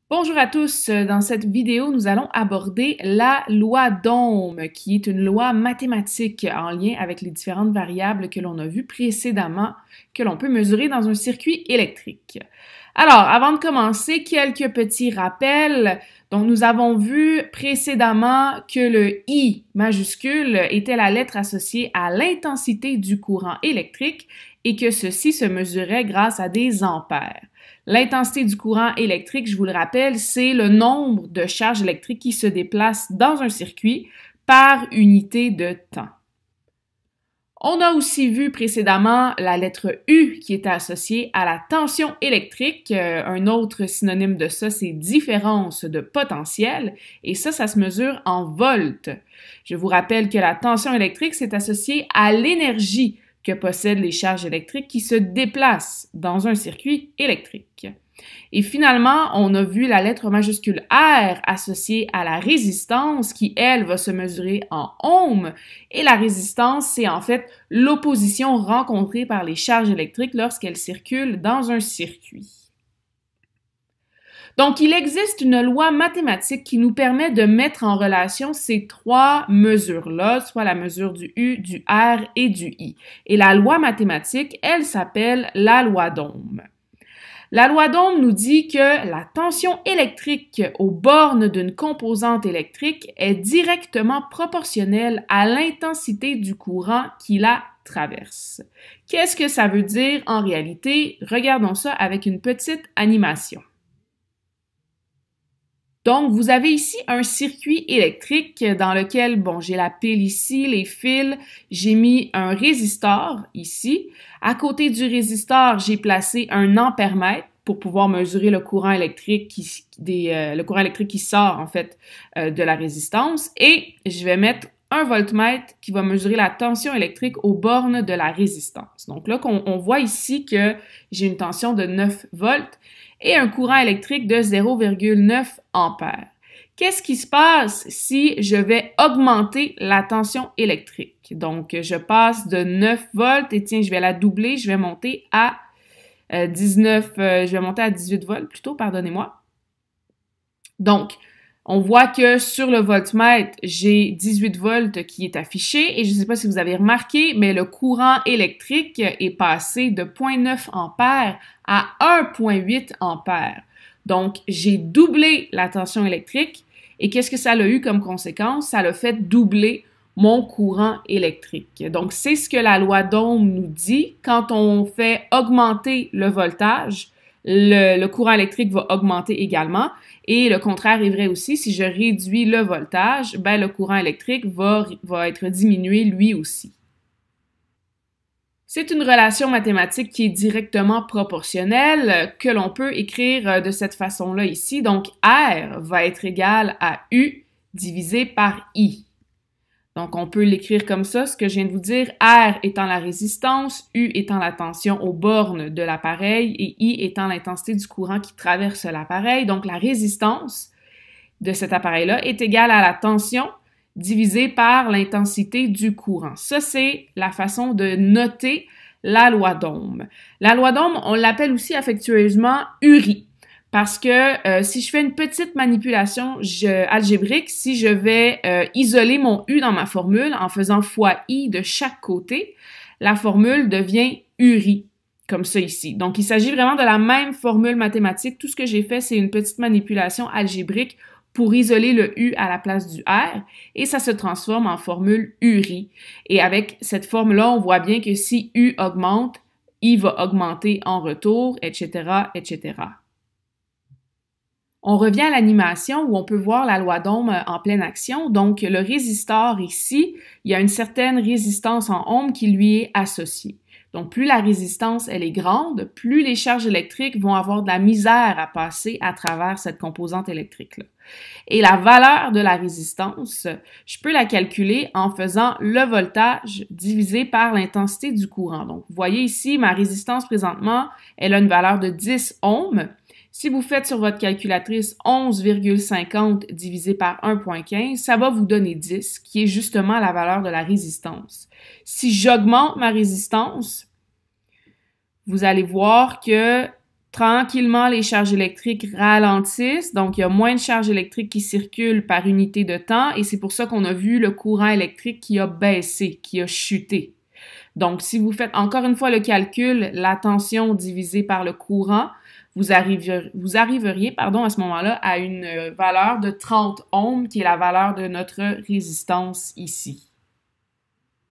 Bonjour à tous. Dans cette vidéo, nous allons aborder la loi d'Ohm, qui est une loi mathématique en lien avec les différentes variables que l'on a vues précédemment, que l'on peut mesurer dans un circuit électrique. Alors, avant de commencer, quelques petits rappels. Donc, nous avons vu précédemment que le I majuscule était la lettre associée à l'intensité du courant électrique et que ceci se mesurait grâce à des ampères. L'intensité du courant électrique, je vous le rappelle, c'est le nombre de charges électriques qui se déplacent dans un circuit par unité de temps. On a aussi vu précédemment la lettre U qui était associée à la tension électrique. Un autre synonyme de ça, c'est différence de potentiel. Et ça se mesure en volts. Je vous rappelle que la tension électrique, c'est associé à l'énergie que possèdent les charges électriques qui se déplacent dans un circuit électrique. Et finalement, on a vu la lettre majuscule R associée à la résistance qui, elle, va se mesurer en ohms. Et la résistance, c'est en fait l'opposition rencontrée par les charges électriques lorsqu'elles circulent dans un circuit. Donc, il existe une loi mathématique qui nous permet de mettre en relation ces trois mesures-là, soit la mesure du U, du R et du I. Et la loi mathématique, elle s'appelle la loi d'Ohm. La loi d'Ohm nous dit que la tension électrique aux bornes d'une composante électrique est directement proportionnelle à l'intensité du courant qui la traverse. Qu'est-ce que ça veut dire en réalité? Regardons ça avec une petite animation. Donc, vous avez ici un circuit électrique dans lequel, j'ai la pile ici, les fils, j'ai mis un résistor ici. À côté du résistor, j'ai placé un ampèremètre pour pouvoir mesurer le courant électrique qui sort, en fait, de la résistance. Et je vais mettre un voltmètre qui va mesurer la tension électrique aux bornes de la résistance. Donc là, on voit ici que j'ai une tension de 9 volts et un courant électrique de 0,9 ampères. Qu'est-ce qui se passe si je vais augmenter la tension électrique? Donc, je passe de 9 volts et tiens, je vais la doubler, je vais monter à 18 volts plutôt, pardonnez-moi. Donc, on voit que sur le voltmètre, j'ai 18 volts qui est affiché et je ne sais pas si vous avez remarqué, mais le courant électrique est passé de 0,9 ampères à 1,8 ampères. Donc, j'ai doublé la tension électrique et qu'est-ce que ça a eu comme conséquence? Ça l'a fait doubler mon courant électrique. Donc, c'est ce que la loi d'Ohm nous dit. Quand on fait augmenter le voltage, le courant électrique va augmenter également. Et le contraire est vrai aussi. Si je réduis le voltage, le courant électrique va être diminué lui aussi. C'est une relation mathématique qui est directement proportionnelle que l'on peut écrire de cette façon-là ici. Donc, R va être égal à U divisé par I. Donc, on peut l'écrire comme ça, ce que je viens de vous dire, R étant la résistance, U étant la tension aux bornes de l'appareil et I étant l'intensité du courant qui traverse l'appareil. Donc, la résistance de cet appareil-là est égale à la tension divisée par l'intensité du courant. Ça, c'est la façon de noter la loi d'Ohm. La loi d'Ohm, on l'appelle aussi affectueusement URI. Parce que si je fais une petite manipulation algébrique, si je vais isoler mon U dans ma formule en faisant fois I de chaque côté, la formule devient URI, comme ça ici. Donc, il s'agit vraiment de la même formule mathématique. Tout ce que j'ai fait, c'est une petite manipulation algébrique pour isoler le U à la place du R, et ça se transforme en formule URI. Et avec cette forme-là, on voit bien que si U augmente, I va augmenter en retour, etc., etc. On revient à l'animation où on peut voir la loi d'Ohm en pleine action. Donc, le résistor ici, il y a une certaine résistance en ohms qui lui est associée. Donc, plus la résistance, elle est grande, plus les charges électriques vont avoir de la misère à passer à travers cette composante électrique-là. Et la valeur de la résistance, je peux la calculer en faisant le voltage divisé par l'intensité du courant. Donc, vous voyez ici, ma résistance présentement, elle a une valeur de 10 ohms. Si vous faites sur votre calculatrice 11,50 divisé par 1,15, ça va vous donner 10, qui est justement la valeur de la résistance. Si j'augmente ma résistance, vous allez voir que Tranquillement, les charges électriques ralentissent, donc il y a moins de charges électriques qui circulent par unité de temps et c'est pour ça qu'on a vu le courant électrique qui a baissé, qui a chuté. Donc, si vous faites encore une fois le calcul, la tension divisée par le courant, vous arriveriez à ce moment-là à une valeur de 30 ohms qui est la valeur de notre résistance ici.